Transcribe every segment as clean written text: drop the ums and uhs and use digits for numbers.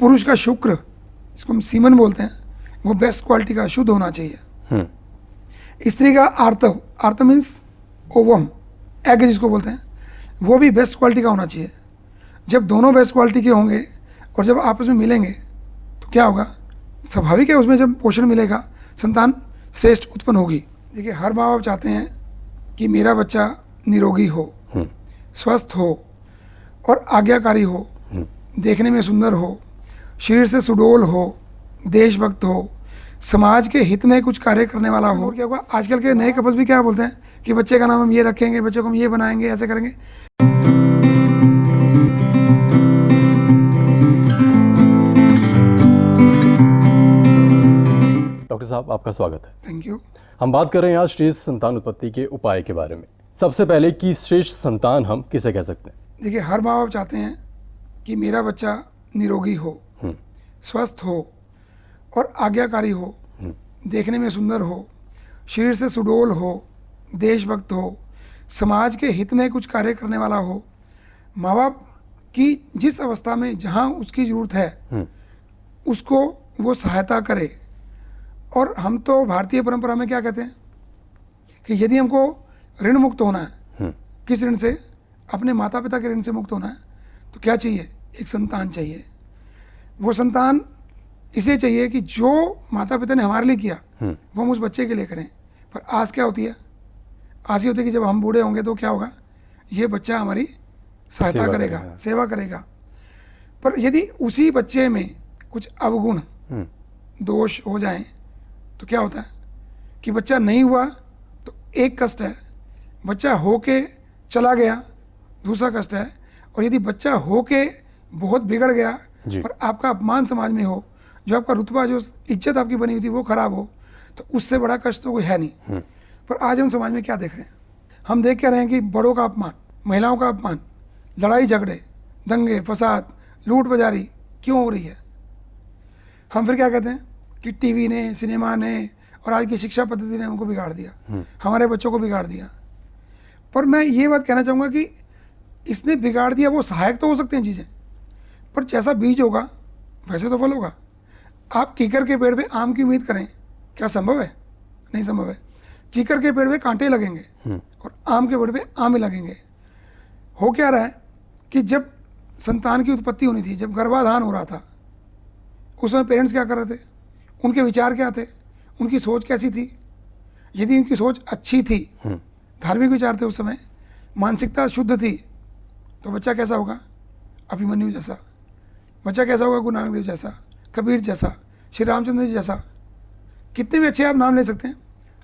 पुरुष का शुक्र, जिसको हम सीमन बोलते हैं, वो बेस्ट क्वालिटी का शुद्ध होना चाहिए। स्त्री का आर्तव, आर्तव मीन्स ओवम, एग जिसको बोलते हैं, वो भी बेस्ट क्वालिटी का होना चाहिए। जब दोनों बेस्ट क्वालिटी के होंगे और जब आपस में मिलेंगे तो क्या होगा, स्वाभाविक है उसमें जब पोषण मिलेगा संतान श्रेष्ठ उत्पन्न होगी। देखिए, हर माँ बाप चाहते हैं कि मेरा बच्चा निरोगी हो, स्वस्थ हो और आज्ञाकारी हो, देखने में सुंदर हो, शरीर से सुडौल हो, देशभक्त हो, समाज के हित में कुछ कार्य करने वाला हो। क्या हुआ, आजकल के नए कपल्स भी क्या बोलते हैं कि बच्चे का नाम हम ये रखेंगे, बच्चे को हम ये बनाएंगे, ऐसे करेंगे। डॉक्टर साहब, आपका स्वागत है। Thank you. हम बात कर रहे हैं आज श्रेष्ठ संतान उत्पत्ति के उपाय के बारे में। सबसे पहले कि श्रेष्ठ संतान हम किसे कह सकते हैं? देखिए, हर माँ बाप चाहते हैं कि मेरा बच्चा निरोगी हो, स्वस्थ हो और आज्ञाकारी हो, देखने में सुंदर हो, शरीर से सुडौल हो, देशभक्त हो, समाज के हित में कुछ कार्य करने वाला हो। माँ बाप की जिस अवस्था में जहाँ उसकी ज़रूरत है उसको वो सहायता करे। और हम तो भारतीय परंपरा में क्या कहते हैं कि यदि हमको ऋण मुक्त होना है, किस ऋण से, अपने माता पिता के ऋण से मुक्त होना है, तो क्या चाहिए, एक संतान चाहिए। वो संतान इसलिए चाहिए कि जो माता पिता ने हमारे लिए किया वो हम उस बच्चे के लिए करें। पर आस क्या होती है, आस ये होती है कि जब हम बूढ़े होंगे तो क्या होगा, ये बच्चा हमारी सहायता करेगा, सेवा करेगा। पर यदि उसी बच्चे में कुछ अवगुण दोष हो जाएं तो क्या होता है कि बच्चा नहीं हुआ तो एक कष्ट है, बच्चा होके चला गया दूसरा कष्ट है, और यदि बच्चा होके बहुत बिगड़ गया और आपका अपमान समाज में हो, जो आपका रुतबा, जो इज्जत आपकी बनी हुई थी वो खराब हो, तो उससे बड़ा कष्ट तो कोई है नहीं। पर आज हम समाज में क्या देख रहे हैं, हम देख क्या रहे हैं कि बड़ों का अपमान, महिलाओं का अपमान, लड़ाई झगड़े, दंगे फसाद, लूट बाजारी क्यों हो रही है। हम फिर क्या कहते हैं कि टीवी ने, सिनेमा ने और आज की शिक्षा पद्धति ने हमको बिगाड़ दिया, हमारे बच्चों को बिगाड़ दिया। पर मैं ये बात कहना चाहूँगा कि इसने बिगाड़ दिया, वो सहायक तो हो सकते हैं चीज़ें, पर जैसा बीज होगा वैसे तो फल होगा। आप कीकर के पेड़ पे आम की उम्मीद करें, क्या संभव है? नहीं संभव है। कीकर के पेड़ पे कांटे लगेंगे और आम के पेड़ पे आम ही लगेंगे। हो क्या रहा है कि जब संतान की उत्पत्ति होनी थी, जब गर्भाधान हो रहा था, उस समय पेरेंट्स क्या कर रहे थे, उनके विचार क्या थे, उनकी सोच कैसी थी। यदि उनकी सोच अच्छी थी, धार्मिक विचार थे उस समय, मानसिकता शुद्ध थी, तो बच्चा कैसा होगा, अभिमन्यु जैसा। बच्चा कैसा होगा, गुरु नानक देव जैसा, कबीर जैसा, श्री रामचंद्र जी जैसा। कितने भी अच्छे आप नाम ले सकते हैं,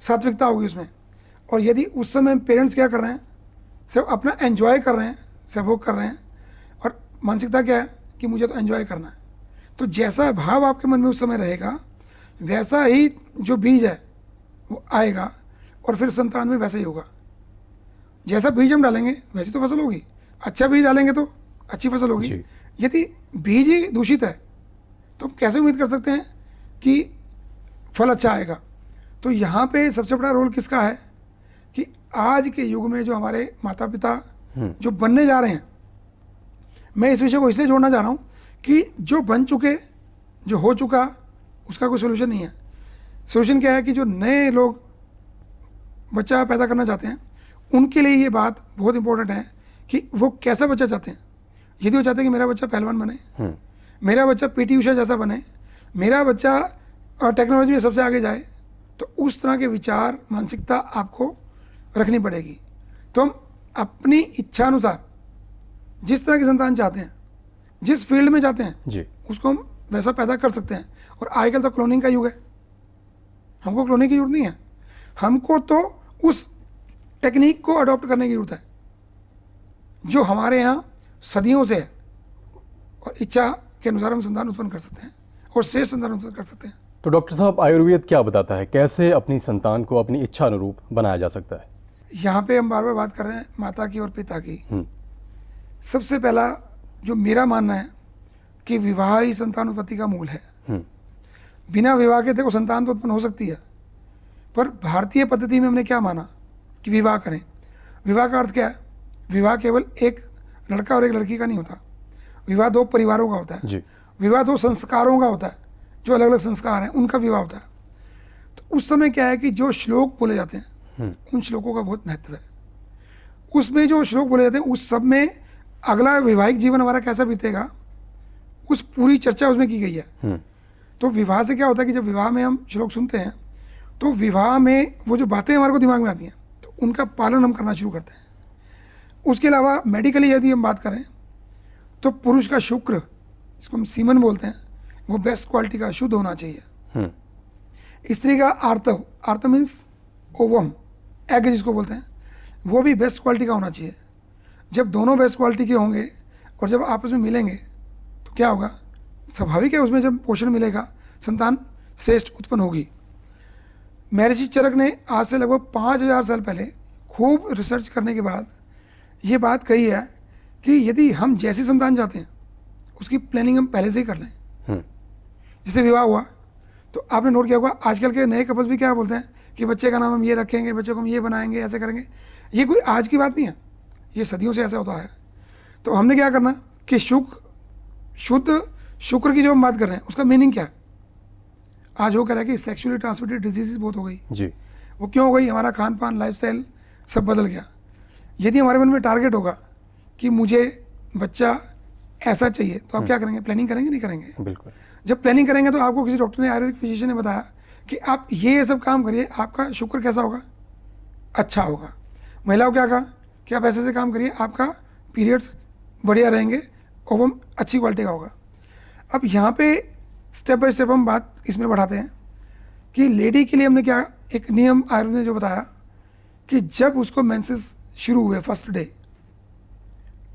सात्विकता होगी उसमें। और यदि उस समय पेरेंट्स क्या कर रहे हैं, सिर्फ अपना एंजॉय कर रहे हैं, सहभोग कर रहे हैं, और मानसिकता क्या है कि मुझे तो एंजॉय करना है, तो जैसा भाव आपके मन में उस समय रहेगा वैसा ही जो बीज है वो आएगा, और फिर संतान में वैसा ही होगा। जैसा बीज हम डालेंगे वैसी तो फसल होगी। अच्छा बीज डालेंगे तो अच्छी फसल होगी। यदि बीज ही दूषित है तो हम कैसे उम्मीद कर सकते हैं कि फल अच्छा आएगा। तो यहाँ पे सबसे बड़ा रोल किसका है कि आज के युग में जो हमारे माता पिता जो बनने जा रहे हैं, मैं इस विषय को इसलिए जोड़ना चाह रहा हूँ कि जो बन चुके, जो हो चुका, उसका कोई सोल्यूशन नहीं है। सोल्यूशन क्या है कि जो नए लोग बच्चा पैदा करना चाहते हैं उनके लिए ये बात बहुत इंपॉर्टेंट है कि वो कैसा बच्चा चाहते हैं। यदि वो चाहते हैं कि मेरा बच्चा पहलवान बने, मेरा बच्चा पीटी उषा जैसा बने, मेरा बच्चा टेक्नोलॉजी में सबसे आगे जाए, तो उस तरह के विचार, मानसिकता आपको रखनी पड़ेगी। तो हम अपनी इच्छा अनुसार जिस तरह की संतान चाहते हैं, जिस फील्ड में जाते हैं, उसको हम वैसा पैदा कर सकते हैं। और आजकल तो क्लोनिंग का युग है, हमको क्लोनिंग की जरूरत नहीं है, हमको तो उस टेक्निक को अडॉप्ट करने की जरूरत है जो हमारे यहाँ सदियों से है, और इच्छा के अनुसार हम संतान उत्पन्न कर सकते हैं और श्रेष्ठ संतान उत्पन्न कर सकते हैं। तो डॉक्टर साहब, आयुर्वेद क्या बताता है, कैसे अपनी संतान को अपनी इच्छा अनुरूप बनाया जा सकता है? यहाँ पे हम बार बार बात कर रहे हैं माता की और पिता की। सबसे पहला जो मेरा मानना है कि विवाह ही संतान उत्पत्ति का मूल है। बिना विवाह के देखो संतान तो उत्पन्न हो सकती है, पर भारतीय पद्धति में हमने क्या माना कि विवाह करें। विवाह का अर्थ क्या है, विवाह केवल एक लड़का और एक लड़की का नहीं होता, विवाह दो परिवारों का होता है। विवाह तो संस्कारों का होता है, जो अलग अलग संस्कार हैं उनका विवाह होता है। तो उस समय क्या है कि जो श्लोक बोले जाते हैं उन श्लोकों का बहुत महत्व है। उसमें जो श्लोक बोले जाते हैं उस सब में अगला वैवाहिक जीवन हमारा कैसा बीतेगा उस पूरी चर्चा उसमें की गई है। तो विवाह से क्या होता है कि जब विवाह में हम श्लोक सुनते हैं तो विवाह में वो जो बातें हमारे को दिमाग में आती हैं तो उनका पालन हम करना शुरू करते हैं। उसके अलावा मेडिकली यदि हम बात करें तो पुरुष का शुक्र, जिसको हम सीमन बोलते हैं, वो बेस्ट क्वालिटी का शुद्ध होना चाहिए। स्त्री का आर्तव, आर्त मीन्स ओवम, एग जिसको बोलते हैं, वो भी बेस्ट क्वालिटी का होना चाहिए। जब दोनों बेस्ट क्वालिटी के होंगे और जब आपस में मिलेंगे तो क्या होगा, स्वाभाविक है उसमें जब पोषण मिलेगा संतान श्रेष्ठ उत्पन्न होगी। महर्षि चरक ने आज से लगभग 5000 साल पहले खूब रिसर्च करने के बाद ये बात कही है कि यदि हम जैसी संतान चाहते हैं उसकी प्लानिंग हम पहले से ही कर लें। जैसे विवाह हुआ तो आपने नोट किया होगा आजकल के नए कपल्स भी क्या बोलते हैं कि बच्चे का नाम हम ये रखेंगे, बच्चे को हम ये बनाएंगे, ऐसे करेंगे। ये कोई आज की बात नहीं है, ये सदियों से ऐसा होता है। तो हमने क्या करना कि शुद्ध शुक्र की जो हम बात कर रहे हैं उसका मीनिंग क्या है। आज वो कह रहा है कि सेक्सुअली ट्रांसमिटेड डिजीज बहुत हो गई जी। वो क्यों हो गई, हमारा खान पान लाइफस्टाइल सब बदल गया। यदि हमारे मन में टारगेट होगा कि मुझे बच्चा ऐसा चाहिए तो आप क्या करेंगे, प्लानिंग करेंगे नहीं करेंगे। बिल्कुल। जब प्लानिंग करेंगे तो आपको किसी डॉक्टर ने, आयुर्वेदिक फिजिशियन ने बताया कि आप ये सब काम करिए, आपका शुक्र कैसा होगा, अच्छा होगा। महिला को क्या कहा कि आप ऐसे काम करिए, आपका पीरियड्स बढ़िया रहेंगे, ओवम अच्छी क्वालिटी का होगा। अब यहाँ पे स्टेप बाय स्टेप हम बात इसमें बढ़ाते हैं कि लेडी के लिए हमने क्या एक नियम आयुर्वेद ने जो बताया कि जब उसको मेंसेस शुरू हुए फर्स्ट डे,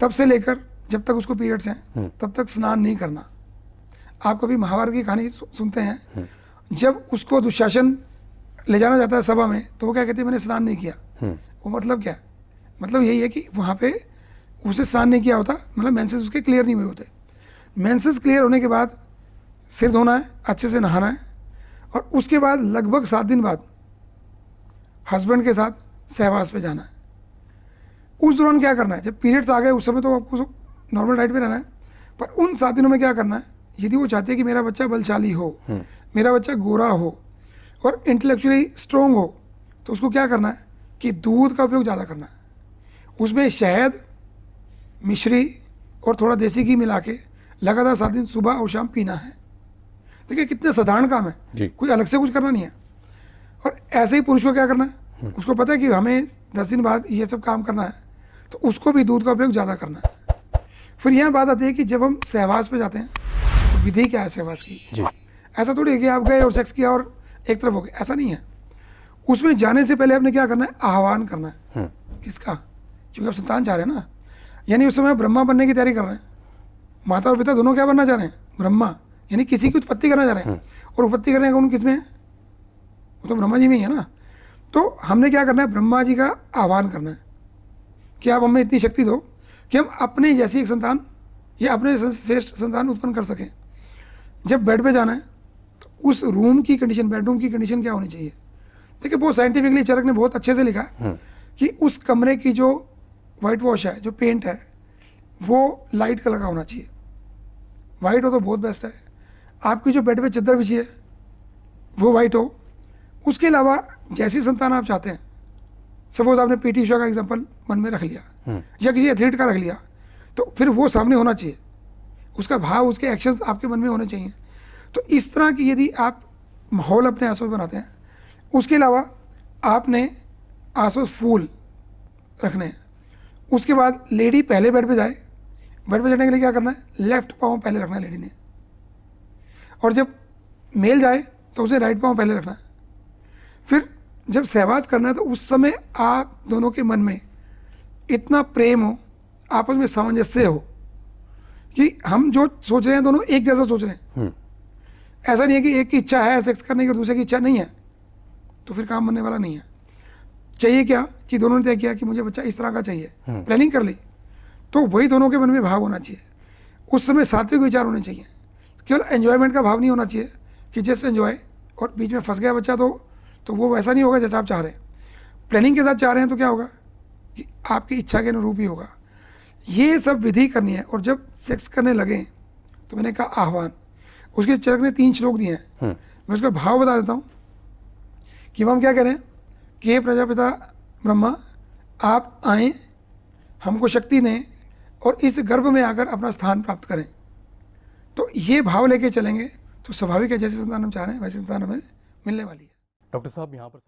तब से लेकर जब तक उसको पीरियड्स हैं तब तक स्नान नहीं करना। आप कभी महाभारत की कहानी सुनते हैं, जब उसको दुशासन ले जाना जाता है सभा में तो वो क्या कहती है, मैंने स्नान नहीं किया। वो मतलब क्या, मतलब यही है कि वहाँ पे उसे स्नान नहीं किया होता, मतलब मेंसेस उसके क्लियर नहीं हुए होते। मेंसेस क्लियर होने के बाद सिर धोना है, अच्छे से नहाना है, और उसके बाद लगभग 7 दिन बाद हस्बैंड के साथ सहवास पे जाना है। उस दौरान क्या करना है, जब पीरियड्स आ गए उस समय तो आपको नॉर्मल डाइट पे रहना है, पर उन 7 दिनों में क्या करना है, यदि वो चाहती है कि मेरा बच्चा बलशाली हो, मेरा बच्चा गोरा हो और इंटेलेक्चुअली स्ट्रोंग हो, तो उसको क्या करना है कि दूध का उपयोग ज़्यादा करना है। उसमें शहद, मिश्री और थोड़ा देसी घी मिला के लगातार 7 दिन सुबह और शाम पीना है। देखिए कितने साधारण काम है, कोई अलग से कुछ करना नहीं है। और ऐसे ही पुरुष को क्या करना है, उसको पता है कि हमें 10 दिन बाद ये सब काम करना है, तो उसको भी दूध का उपयोग ज़्यादा करना है। फिर यह बात आती है कि जब हम सहवास पे जाते हैं तो विधि क्या है सहवास की। ऐसा थोड़ी है कि आप गए और सेक्स किया और एक तरफ हो गए, ऐसा नहीं है। उसमें जाने से पहले आपने क्या करना है, आह्वान करना है। किसका, क्योंकि आप संतान चाह रहे हैं ना, यानी उस समय ब्रह्मा बनने की तैयारी कर रहे हैं। माता और पिता दोनों क्या बनना चाह रहे हैं, ब्रह्मा, यानी किसी की उत्पत्ति करना चाह रहे हैं। और उत्पत्ति करने का गुण किस में है, वो तो ब्रह्मा जी में ही है ना। तो हमने क्या करना है, ब्रह्मा जी का आह्वान करना है कि आप हमें इतनी शक्ति दो कि हम अपने जैसी एक संतान या अपने श्रेष्ठ संतान उत्पन्न कर सकें। जब बेड पे जाना है तो उस रूम की कंडीशन, बेडरूम की कंडीशन क्या होनी चाहिए। देखिए बहुत साइंटिफिकली चरक ने बहुत अच्छे से लिखा कि उस कमरे की जो वाइट वॉश है, जो पेंट है, वो लाइट कलर का होना चाहिए। वाइट हो तो बहुत बेस्ट है। आपकी जो बेड पे चादर बिछी है वो वाइट हो। उसके अलावा जैसी संतान आप चाहते हैं, सपोज आपने पीटी उषा का एग्जांपल मन में रख लिया या किसी एथलीट का रख लिया, तो फिर वो सामने होना चाहिए, उसका भाव, उसके एक्शंस आपके मन में होने चाहिए। तो इस तरह की यदि आप माहौल अपने आसपास बनाते हैं, उसके अलावा आपने आसपास फूल रखने हैं। उसके बाद लेडी पहले बेड पे जाए, बेड पे जाने के लिए क्या करना है, लेफ्ट पाँव पहले रखना है लेडी ने, और जब मेल जाए तो उसे राइट पाँव पहले रखना है। फिर जब सहवास करना है तो उस समय आप दोनों के मन में इतना प्रेम हो, आपस में सामंजस्य हो कि हम जो सोच रहे हैं दोनों एक जैसा सोच रहे हैं। ऐसा नहीं है कि एक की इच्छा है सेक्स करने की और दूसरे की इच्छा नहीं है, तो फिर काम बनने वाला नहीं है। चाहिए क्या कि दोनों ने तय किया कि मुझे बच्चा इस तरह का चाहिए, प्लानिंग कर ली, तो वही दोनों के मन में भाव होना चाहिए। उस समय सात्विक विचार होने चाहिए। केवल एंजॉयमेंट का भाव नहीं होना चाहिए कि जस्ट एंजॉय और बीच में फंस गया बच्चा तो वो वैसा नहीं होगा जैसा आप चाह रहे हैं। प्लानिंग के साथ चाह रहे हैं तो क्या होगा कि आपकी इच्छा के अनुरूप ही होगा। ये सब विधि करनी है। और जब सेक्स करने लगें तो मैंने कहा आह्वान। उसके चरक ने 3 श्लोक दिए हैं, मैं उसका भाव बता देता हूँ कि वो हम क्या करें कि हे प्रजापिता ब्रह्मा, आप आएँ, हमको शक्ति दें और इस गर्भ में आकर अपना स्थान प्राप्त करें। तो ये भाव लेके चलेंगे तो स्वाभाविक है, जैसे संतान हम चाह रहे हैं वैसे संतान हमें मिलने वाली है। डॉक्टर साहब यहाँ पर